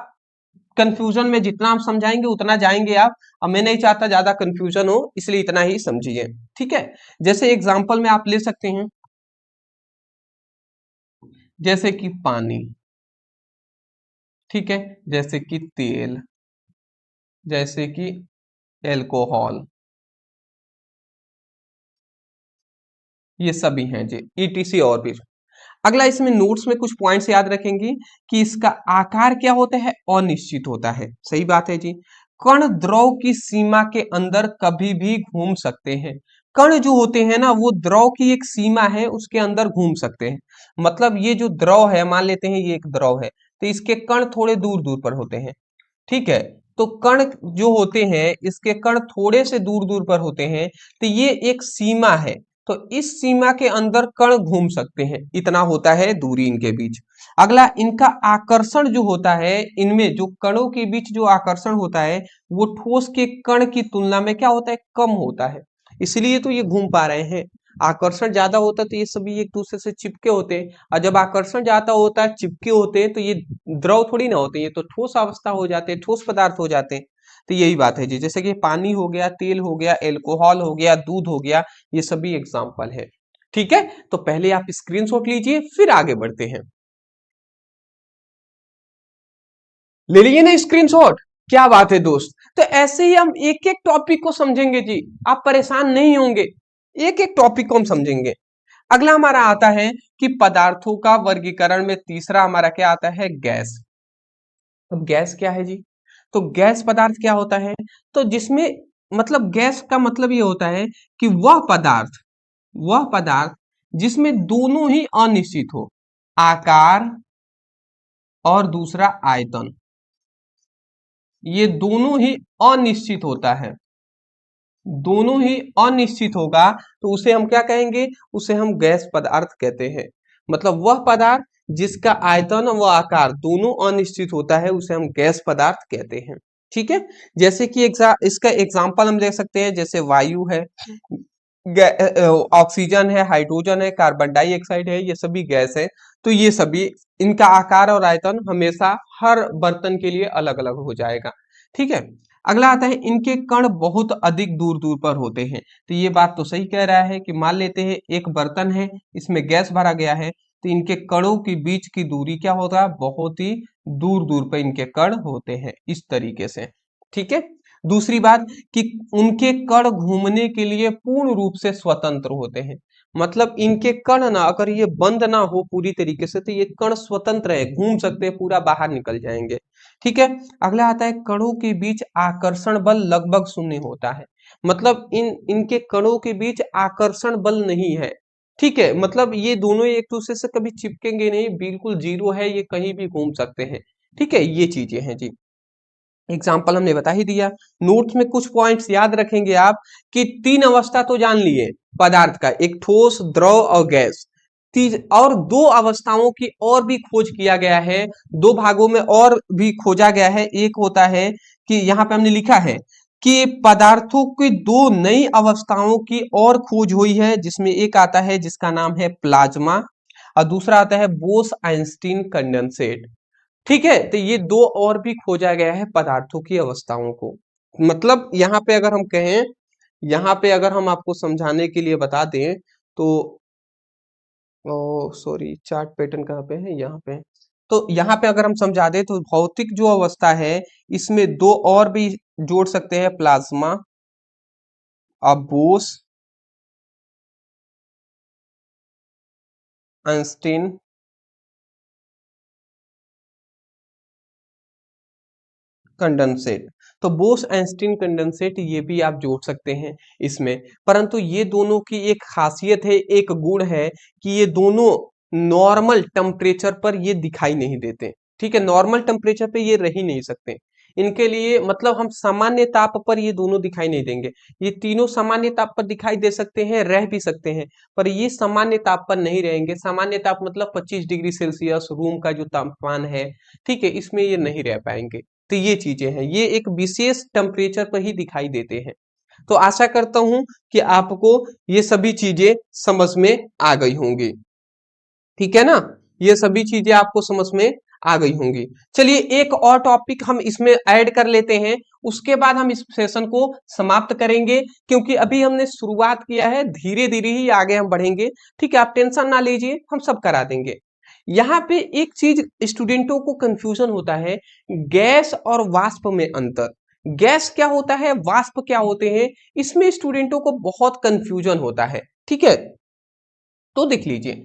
कंफ्यूजन में जितना आप समझाएंगे उतना जाएंगे आप। अब मैं नहीं चाहता ज्यादा कंफ्यूजन हो, इसलिए इतना ही समझिए। ठीक है, जैसे एग्जांपल में आप ले सकते हैं, जैसे कि पानी, ठीक है, जैसे कि तेल, जैसे कि एल्कोहल, ये सभी हैं जी, ईटीसी और भी। अगला इसमें नोट्स में कुछ पॉइंट्स याद रखेंगे कि इसका आकार क्या होता है, अनिश्चित होता है। सही बात है जी। कण द्रव की सीमा के अंदर कभी भी घूम सकते हैं। कण जो होते हैं ना, वो द्रव की एक सीमा है उसके अंदर घूम सकते हैं। मतलब ये जो द्रव है, मान लेते हैं ये एक द्रव है, तो इसके कण थोड़े दूर दूर पर होते हैं। ठीक है, तो कण जो होते हैं इसके कण थोड़े से दूर दूर पर होते हैं, तो ये एक सीमा है। तो इस सीमा के अंदर कण घूम सकते हैं, इतना होता है दूरी इनके बीच। अगला, इनका आकर्षण जो होता है, इनमें जो कणों के बीच जो आकर्षण होता है वो ठोस के कण की तुलना में क्या होता है, कम होता है। इसलिए तो ये घूम पा रहे हैं। आकर्षण ज्यादा होता है तो ये सभी एक दूसरे से चिपके होते हैं, और जब आकर्षण ज्यादा होता है, चिपके होते हैं, तो ये द्रव थोड़ी ना होते हैं, ये तो ठोस अवस्था हो जाते हैं, ठोस पदार्थ हो जाते हैं। तो यही बात है जी, जैसे कि पानी हो गया, तेल हो गया, एल्कोहल हो गया, दूध हो गया, ये सभी एग्जाम्पल है। ठीक है, तो पहले आप स्क्रीनशॉट लीजिए, फिर आगे बढ़ते हैं। ले लिए ना स्क्रीनशॉट, क्या बात है दोस्त। तो ऐसे ही हम एक एक टॉपिक को समझेंगे जी, आप परेशान नहीं होंगे। एक एक टॉपिक को हम समझेंगे। अगला हमारा आता है कि पदार्थों का वर्गीकरण में तीसरा हमारा क्या आता है, गैस। अब गैस क्या है जी, तो गैस पदार्थ क्या होता है, तो जिसमें मतलब गैस का मतलब ये होता है कि वह पदार्थ जिसमें दोनों ही अनिश्चित हो, आकार और दूसरा आयतन, ये दोनों ही अनिश्चित होता है, दोनों ही अनिश्चित होगा, तो उसे हम क्या कहेंगे, उसे हम गैस पदार्थ कहते हैं। मतलब वह पदार्थ जिसका आयतन व आकार दोनों अनिश्चित होता है, उसे हम गैस पदार्थ कहते हैं। ठीक है, जैसे कि इसका एग्जांपल हम देख सकते हैं, जैसे वायु है, ऑक्सीजन है, हाइड्रोजन है, कार्बन डाइऑक्साइड है, ये सभी गैस है। तो ये सभी, इनका आकार और आयतन हमेशा हर बर्तन के लिए अलग अलग हो जाएगा। ठीक है, अगला आता है, इनके कण बहुत अधिक दूर दूर पर होते हैं। तो ये बात तो सही कह रहा है कि मान लेते हैं एक बर्तन है, इसमें गैस भरा गया है, तो इनके कणों के बीच की दूरी क्या होगा, बहुत ही दूर दूर पर इनके कण होते हैं, इस तरीके से। ठीक है, दूसरी बात कि उनके कण घूमने के लिए पूर्ण रूप से स्वतंत्र होते हैं। मतलब इनके कण ना, अगर ये बंद ना हो पूरी तरीके से, तो ये कण स्वतंत्र है, घूम सकते हैं, पूरा बाहर निकल जाएंगे। ठीक है, अगला आता है, कणों के बीच आकर्षण बल लगभग शून्य होता है। मतलब इनके कणों के बीच आकर्षण बल नहीं है। ठीक है, मतलब ये दोनों एक दूसरे से कभी चिपकेंगे नहीं, बिल्कुल जीरो है, ये कहीं भी घूम सकते हैं। ठीक है, ये चीजें हैं जी। एग्जाम्पल हमने बता ही दिया। नोट्स में कुछ पॉइंट्स याद रखेंगे आप कि 3 अवस्था तो जान लिए पदार्थ का, एक ठोस, द्रव और गैस। और 2 अवस्थाओं की और भी खोज किया गया है, 2 भागों में और भी खोजा गया है। एक होता है कि यहाँ पे हमने लिखा है कि पदार्थों की 2 नई अवस्थाओं की और खोज हुई है, जिसमें एक आता है जिसका नाम है प्लाज्मा, और दूसरा आता है बोस आइंस्टीन कंडेंसेट। ठीक है, तो ये दो और भी खोजा गया है पदार्थों की अवस्थाओं को। मतलब यहाँ पे अगर हम कहें, यहाँ पे अगर हम आपको समझाने के लिए बता दें तो, ओ सॉरी, चार्ट पैटर्न कहाँ पे है, यहाँ पे। तो यहाँ पे अगर हम समझा दें तो भौतिक जो अवस्था है इसमें दो और भी जोड़ सकते हैं, प्लाज्मा, अब बोस, आइंस्टीन, कंडेंसेट। तो बोस आइंस्टीन कंडेंसेट ये भी आप जोड़ सकते हैं इसमें। परंतु ये दोनों की एक खासियत है, एक गुण है कि ये दोनों नॉर्मल टेम्परेचर पर ये दिखाई नहीं देते। ठीक है, नॉर्मल टेम्परेचर पे ये रह ही नहीं सकते। इनके लिए मतलब हम सामान्य ताप पर ये दोनों दिखाई नहीं देंगे। ये तीनों सामान्य ताप पर दिखाई दे सकते हैं, रह भी सकते हैं, पर ये सामान्य ताप पर नहीं रहेंगे। सामान्य ताप मतलब 25 डिग्री सेल्सियस रूम का जो तापमान है, ठीक है, इसमें ये नहीं रह पाएंगे। तो ये चीजें हैं, ये एक विशेष टेम्परेचर पर ही दिखाई देते हैं। तो आशा करता हूं कि आपको ये सभी चीजें समझ में आ गई होंगी। ठीक है ना, ये सभी चीजें आपको समझ में आ गई होंगी। चलिए एक और टॉपिक हम इसमें ऐड कर लेते हैं, उसके बाद हम इस सेशन को समाप्त करेंगे, क्योंकि अभी हमने शुरुआत किया है, धीरे धीरे ही आगे हम बढ़ेंगे। ठीक है, आप टेंशन ना लीजिए, हम सब करा देंगे। यहाँ पे एक चीज स्टूडेंटों को कंफ्यूजन होता है, गैस और वाष्प में अंतर। गैस क्या होता है, वाष्प क्या होते हैं, इसमें स्टूडेंटों को बहुत कंफ्यूजन होता है। ठीक है, तो देख लीजिए,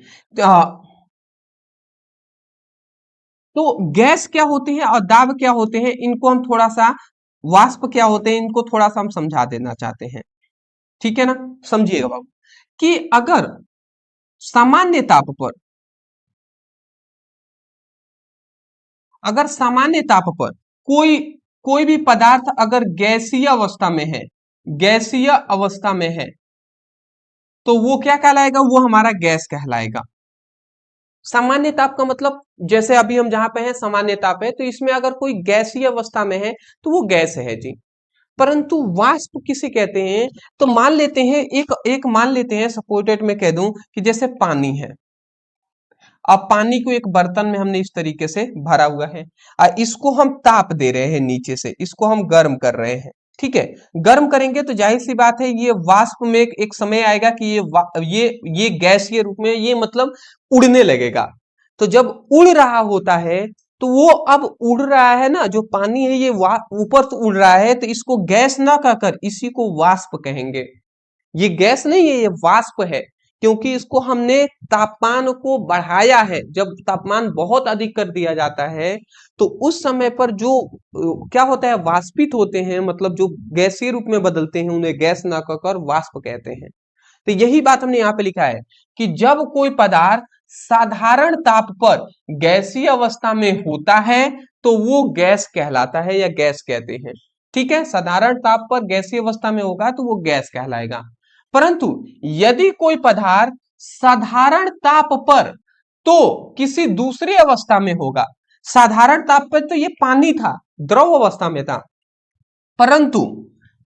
तो गैस क्या होती है और दाब क्या होते हैं, इनको हम थोड़ा सा, वाष्प क्या होते हैं इनको थोड़ा सा हम समझा देना चाहते हैं। ठीक है ना, समझिएगा बाबू, कि अगर सामान्य ताप पर, अगर सामान्य ताप पर कोई कोई भी पदार्थ अगर गैसीय अवस्था में है, गैसीय अवस्था में है, तो वो क्या कहलाएगा, वो हमारा गैस कहलाएगा। सामान्य ताप का मतलब, जैसे अभी हम जहां पे हैं सामान्य ताप है, तो इसमें अगर कोई गैसीय अवस्था में है तो वो गैस है जी। परंतु वाष्प किसे कहते हैं, तो मान लेते हैं, एक एक मान लेते हैं, सपोर्टेड में कह दूं कि जैसे पानी है। अब पानी को एक बर्तन में हमने इस तरीके से भरा हुआ है, और इसको हम ताप दे रहे हैं, नीचे से इसको हम गर्म कर रहे हैं। ठीक है, गर्म करेंगे तो जाहिर सी बात है ये वाष्प में एक समय आएगा कि ये गैसीय रूप में ये मतलब उड़ने लगेगा। तो जब उड़ रहा होता है, तो वो अब उड़ रहा है ना, जो पानी है ये ऊपर तो उड़ रहा है, तो इसको गैस ना कहकर इसी को वाष्प कहेंगे। ये गैस नहीं है, ये वाष्प है, क्योंकि इसको हमने तापमान को बढ़ाया है। जब तापमान बहुत अधिक कर दिया जाता है, तो उस समय पर जो क्या होता है, वाष्पित होते हैं, मतलब जो गैसीय रूप में बदलते हैं, उन्हें गैस ना कहकर वाष्प कहते हैं। तो यही बात हमने यहाँ पे लिखा है कि जब कोई पदार्थ साधारण ताप पर गैसीय अवस्था में होता है, तो वो गैस कहलाता है या गैस कहते हैं। ठीक है, साधारण ताप पर गैसीय अवस्था में होगा तो वो गैस कहलाएगा। परंतु यदि कोई पदार्थ साधारण ताप पर तो किसी दूसरी अवस्था में होगा, साधारण ताप पर तो ये पानी था, द्रव अवस्था में था, परंतु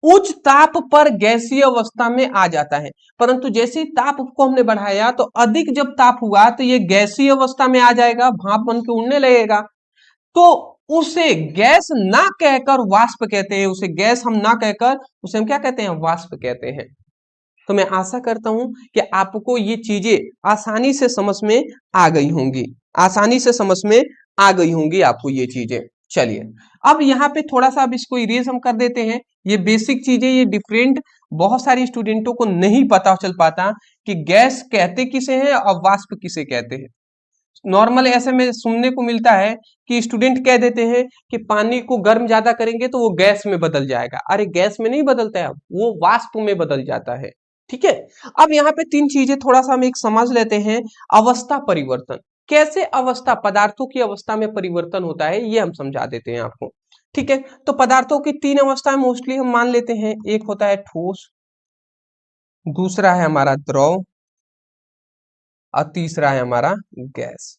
उच्च ताप पर गैसीय अवस्था में आ जाता है। परंतु जैसे ही ताप को हमने बढ़ाया, तो अधिक जब ताप हुआ तो ये गैसीय अवस्था में आ जाएगा, भाप बन के उड़ने लगेगा। तो उसे गैस ना कहकर वाष्प कहते हैं, उसे गैस हम ना कहकर उसे हम क्या कहते हैं, वाष्प कहते हैं। तो मैं आशा करता हूं कि आपको ये चीजें आसानी से समझ में आ गई होंगी, आसानी से समझ में आ गई होंगी आपको ये चीजें। चलिए, अब यहाँ पे थोड़ा सा अब इसको इरेज हम कर देते हैं। ये बेसिक चीजें, ये डिफरेंट, बहुत सारी स्टूडेंटों को नहीं पता चल पाता कि गैस कहते किसे हैं और वाष्प किसे कहते हैं। नॉर्मल ऐसे में सुनने को मिलता है कि स्टूडेंट कह देते हैं कि पानी को गर्म ज्यादा करेंगे तो वो गैस में बदल जाएगा। अरे गैस में नहीं बदलता है, वो वाष्प में बदल जाता है। ठीक है, अब यहाँ पे तीन चीजें थोड़ा सा हम एक समझ लेते हैं। अवस्था परिवर्तन, कैसे अवस्था, पदार्थों की अवस्था में परिवर्तन होता है, ये हम समझा देते हैं आपको। ठीक है, तो पदार्थों की तीन अवस्थाएं मोस्टली हम मान लेते हैं। एक होता है ठोस, दूसरा है हमारा द्रव, और तीसरा है हमारा गैस।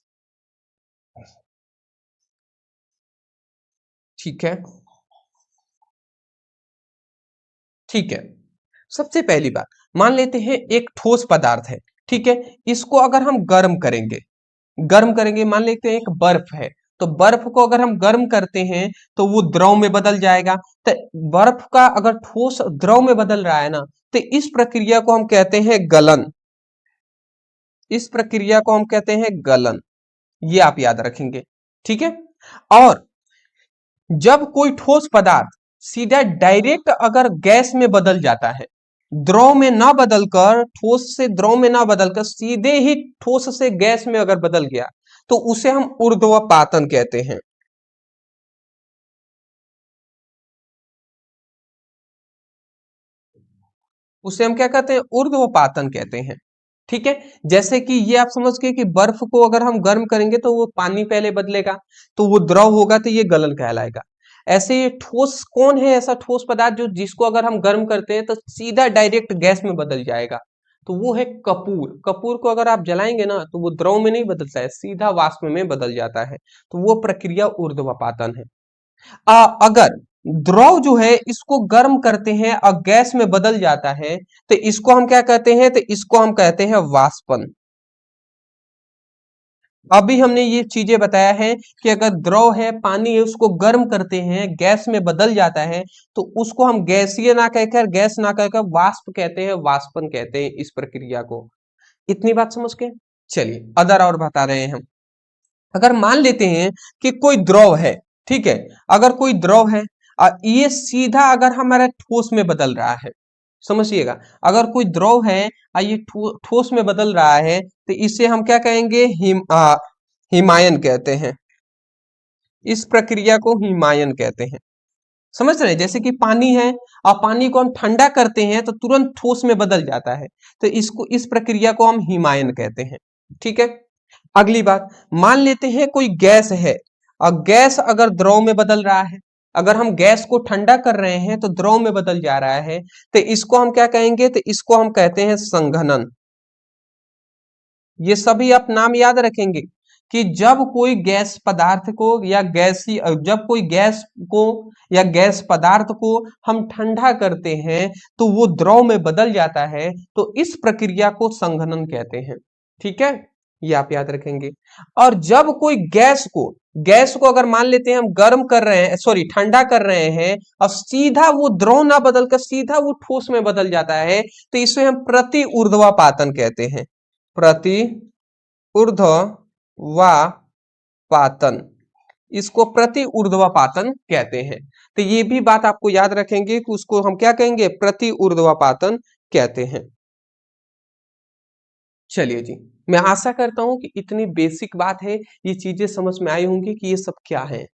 ठीक है, ठीक है, सबसे पहली बात, मान लेते हैं एक ठोस पदार्थ है। ठीक है, इसको अगर हम गर्म करेंगे, गर्म करेंगे, मान लेते हैं एक बर्फ है, तो बर्फ को अगर हम गर्म करते हैं तो वो द्रव में बदल जाएगा। तो बर्फ का अगर ठोस द्रव में बदल रहा है ना, तो इस प्रक्रिया को हम कहते हैं गलन। इस प्रक्रिया को हम कहते हैं गलन, ये आप याद रखेंगे, ठीक है। और जब कोई ठोस पदार्थ सीधा डायरेक्ट अगर गैस में बदल जाता है, द्रव में ना बदलकर, ठोस से द्रव में ना बदलकर सीधे ही ठोस से गैस में अगर बदल गया, तो उसे हम ऊर्ध्वपातन कहते हैं। उसे हम क्या कहते हैं? ऊर्ध्वपातन कहते हैं, ठीक है। जैसे कि ये आप समझ गए कि बर्फ को अगर हम गर्म करेंगे तो वो पानी पहले बदलेगा, तो वो द्रव होगा, तो ये गलन कहलाएगा। ऐसे ये ठोस कौन है, ऐसा ठोस पदार्थ जो जिसको अगर हम गर्म करते हैं तो सीधा डायरेक्ट गैस में बदल जाएगा, तो वो है कपूर। कपूर को अगर आप जलाएंगे ना तो वो द्रव में नहीं बदलता है, सीधा वाष्प में बदल जाता है, तो वो प्रक्रिया ऊर्ध्वपातन है। अगर द्रव जो है इसको गर्म करते हैं और गैस में बदल जाता है, तो इसको हम क्या कहते हैं? तो इसको हम कहते हैं वाष्पन। अभी हमने ये चीजें बताया है कि अगर द्रव है, पानी है, उसको गर्म करते हैं, गैस में बदल जाता है, तो उसको हम गैसीय ना कहकर, गैस ना कहकर वाष्प कहते हैं, वाष्पन कहते हैं इस प्रक्रिया को। इतनी बात समझ के चलिए अदर और बता रहे हैं हम। अगर मान लेते हैं कि कोई द्रव है, ठीक है, अगर कोई द्रव है और ये सीधा अगर हमारा ठोस में बदल रहा है, समझिएगा, अगर कोई द्रव है और ये ठोस में बदल रहा है, तो इसे हम क्या कहेंगे? हिमायन कहते हैं। इस प्रक्रिया को हिमायन कहते हैं। समझ रहे हैं? जैसे कि पानी है और पानी को हम ठंडा करते हैं तो तुरंत ठोस में बदल जाता है, तो इसको, इस प्रक्रिया को हम हिमायन कहते हैं, ठीक है। अगली बात, मान लेते हैं कोई गैस है और गैस अगर द्रव में बदल रहा है, अगर हम गैस को ठंडा कर रहे हैं तो द्रव में बदल जा रहा है, तो इसको हम क्या कहेंगे? तो इसको हम कहते हैं संघनन। ये सभी आप नाम याद रखेंगे कि जब कोई गैस पदार्थ को या गैसी, जब कोई गैस को या गैस पदार्थ को हम ठंडा करते हैं तो वो द्रव में बदल जाता है, तो इस प्रक्रिया को संघनन कहते हैं, ठीक है। ये आप याद रखेंगे। और जब कोई गैस को अगर मान लेते हैं हम गर्म कर रहे हैं, सॉरी ठंडा कर रहे हैं, और सीधा वो द्रव ना बदलकर सीधा वो ठोस में बदल जाता है, तो इसे हम प्रति ऊर्ध्वपातन कहते हैं। प्रति ऊर्ध्वपातन, इसको प्रति ऊर्ध्वपातन कहते हैं। तो ये भी बात आपको याद रखेंगे कि उसको हम क्या कहेंगे? प्रति ऊर्ध्वपातन कहते हैं। चलिए जी, मैं आशा करता हूं कि इतनी बेसिक बात है, ये चीजें समझ में आई होंगी कि ये सब क्या है।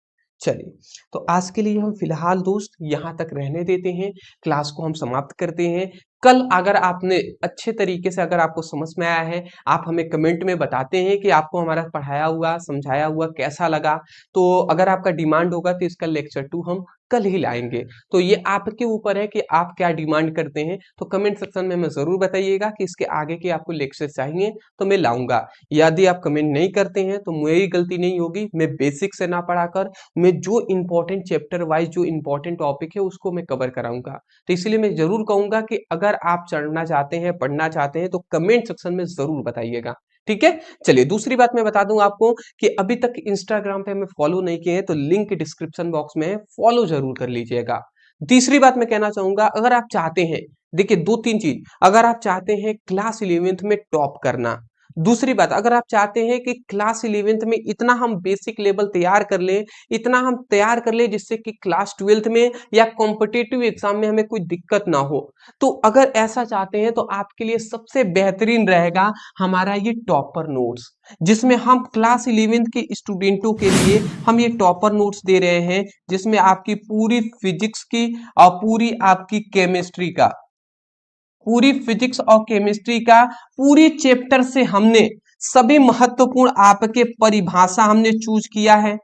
चलिए, तो आज के लिए हम फिलहाल दोस्त यहाँ तक रहने देते हैं, क्लास को हम समाप्त करते हैं। कल अगर आपने अच्छे तरीके से, अगर आपको समझ में आया है, आप हमें कमेंट में बताते हैं कि आपको हमारा पढ़ाया हुआ, समझाया हुआ कैसा लगा। तो अगर आपका डिमांड होगा तो इसका लेक्चर 2 हम कल ही लाएंगे। तो ये आपके ऊपर है कि आप क्या डिमांड करते हैं, तो कमेंट सेक्शन में हमें जरूर बताइएगा कि इसके आगे के आपको लेक्चर चाहिए तो मैं लाऊंगा। यदि आप कमेंट नहीं करते हैं तो मेरी गलती नहीं होगी, मैं बेसिक से ना पढ़ाकर मैं जो इंपॉर्टेंट चैप्टर वाइज जो इंपॉर्टेंट टॉपिक है उसको मैं कवर कराऊंगा। तो इसलिए मैं जरूर कहूंगा कि अगर आप चढ़ना चाहते हैं, पढ़ना चाहते हैं, तो कमेंट सेक्शन में जरूर बताइएगा, ठीक है। चलिए, दूसरी बात मैं बता दूं आपको कि अभी तक इंस्टाग्राम पे हमें फॉलो नहीं किए हैं तो लिंक डिस्क्रिप्शन बॉक्स में है, फॉलो जरूर कर लीजिएगा। तीसरी बात मैं कहना चाहूंगा, अगर आप चाहते हैं, देखिए 2-3 चीज, अगर आप चाहते हैं क्लास 11th में टॉप करना, दूसरी बात अगर आप चाहते हैं कि क्लास 11th में इतना हम बेसिक लेवल तैयार कर लें, इतना हम तैयार कर लें जिससे कि क्लास 12th में या कॉम्पिटिटिव एग्जाम में हमें कोई दिक्कत ना हो, तो अगर ऐसा चाहते हैं तो आपके लिए सबसे बेहतरीन रहेगा हमारा ये टॉपर नोट्स, जिसमें हम क्लास 11th के स्टूडेंटों के लिए हम ये टॉपर नोट्स दे रहे हैं, जिसमें आपकी पूरी फिजिक्स की और पूरी आपकी केमिस्ट्री का, पूरी फिजिक्स और केमिस्ट्री का पूरी चैप्टर से हमने सभी महत्वपूर्ण आपके परिभाषा हमने चूज किया है,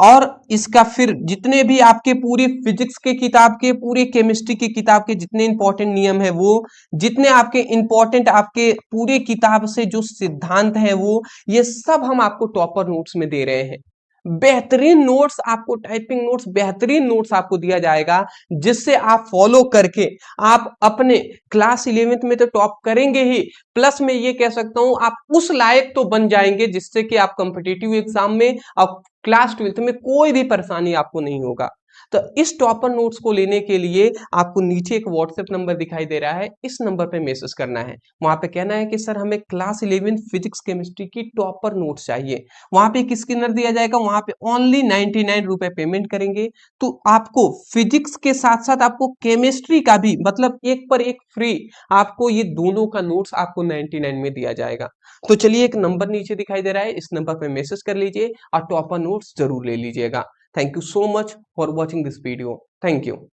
और इसका फिर जितने भी आपके पूरी फिजिक्स के किताब के, पूरी केमिस्ट्री की किताब के जितने इंपॉर्टेंट नियम है, वो जितने आपके इंपॉर्टेंट आपके पूरे किताब से जो सिद्धांत है, वो ये सब हम आपको टॉपर नोट्स में दे रहे हैं। बेहतरीन नोट्स आपको, टाइपिंग नोट्स, बेहतरीन नोट्स आपको दिया जाएगा, जिससे आप फॉलो करके आप अपने क्लास 11th में तो टॉप करेंगे ही, प्लस मैं ये कह सकता हूं आप उस लायक तो बन जाएंगे जिससे कि आप कॉम्पिटिटिव एग्जाम में और क्लास 12th में कोई भी परेशानी आपको नहीं होगा। तो इस टॉपर नोट्स को लेने के लिए आपको नीचे एक व्हाट्सएप नंबर दिखाई दे रहा है, इस नंबर पे मैसेज करना है। वहां पे कहना है कि सर हमें क्लास 11 फिजिक्स केमिस्ट्री की टॉपर नोट्स चाहिए। वहां पे एक स्कैनर दिया जाएगा, वहां पे ओनली 99 रुपए पेमेंट करेंगे तो आपको फिजिक्स के साथ साथ आपको केमिस्ट्री का भी, मतलब एक पर एक फ्री, आपको ये दोनों का नोट्स आपको 99 में दिया जाएगा। तो चलिए, एक नंबर नीचे दिखाई दे रहा है, इस नंबर पे मैसेज कर लीजिए और टॉपर नोट्स जरूर ले लीजिएगा। Thank you so much for watching this video. Thank you.